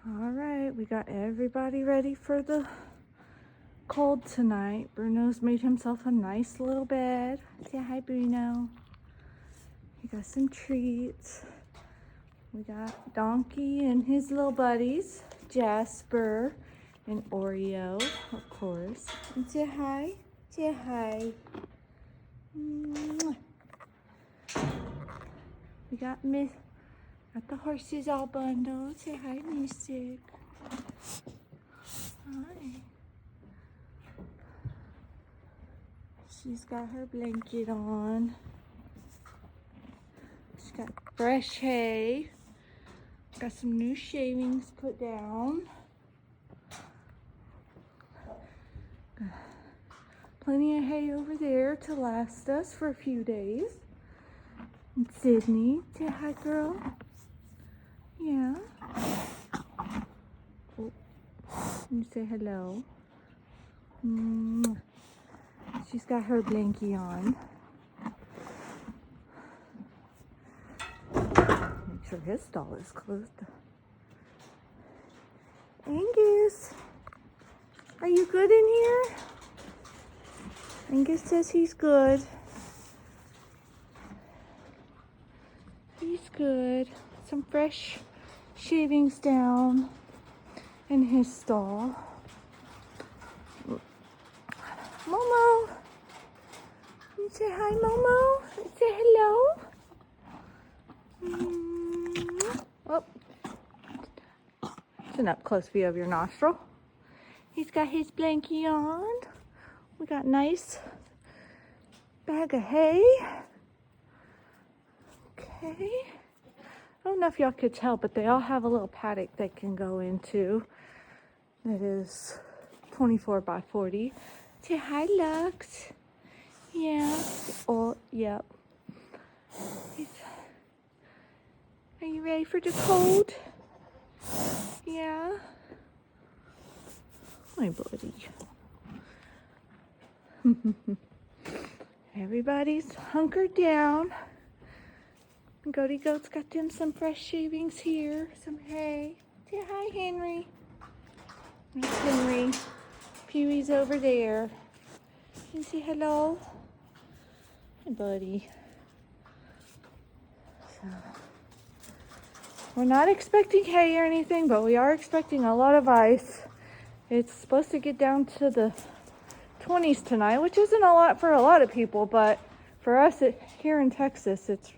All right, we got everybody ready for the cold tonight. Bruno's made himself a nice little bed. Say hi, Bruno. He got some treats. We got Donkey and his little buddies, Jasper and Oreo, of course. And say hi. Say hi. Mwah. We got the horses all bundled. Say hi, Mystic. Hi. She's got her blanket on. She's got fresh hay. Got some new shavings put down. Plenty of hay over there to last us for a few days. And Sydney, say hi, girl. Yeah. Oh. You say hello. She's got her blankie on. Make sure his stall is closed. Angus, are you good in here? Angus says he's good. He's good. Some fresh shavings down in his stall. Momo, you say hi, Momo. Say hello. Oh, it's an up close view of your nostril. He's got his blankie on. We got nice bag of hay. Okay. I don't know if y'all could tell, but they all have a little paddock they can go into. It is 24 by 40. Say hi, Lux. Yeah. Oh, yep. Are you ready for the cold? Yeah. My buddy. Everybody's hunkered down. Goaty Goat's got them some fresh shavings here, some hay. Say hi, Henry. There's Henry. Pewie's over there. Can you say hello? Hi, buddy. So, we're not expecting hay or anything, but we are expecting a lot of ice. It's supposed to get down to the 20s tonight, which isn't a lot for a lot of people, but for us here in Texas, it's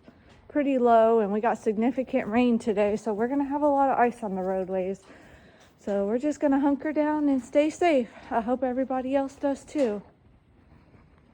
pretty low, and we got significant rain today, so we're gonna have a lot of ice on the roadways. So we're just gonna hunker down and stay safe. I hope everybody else does too.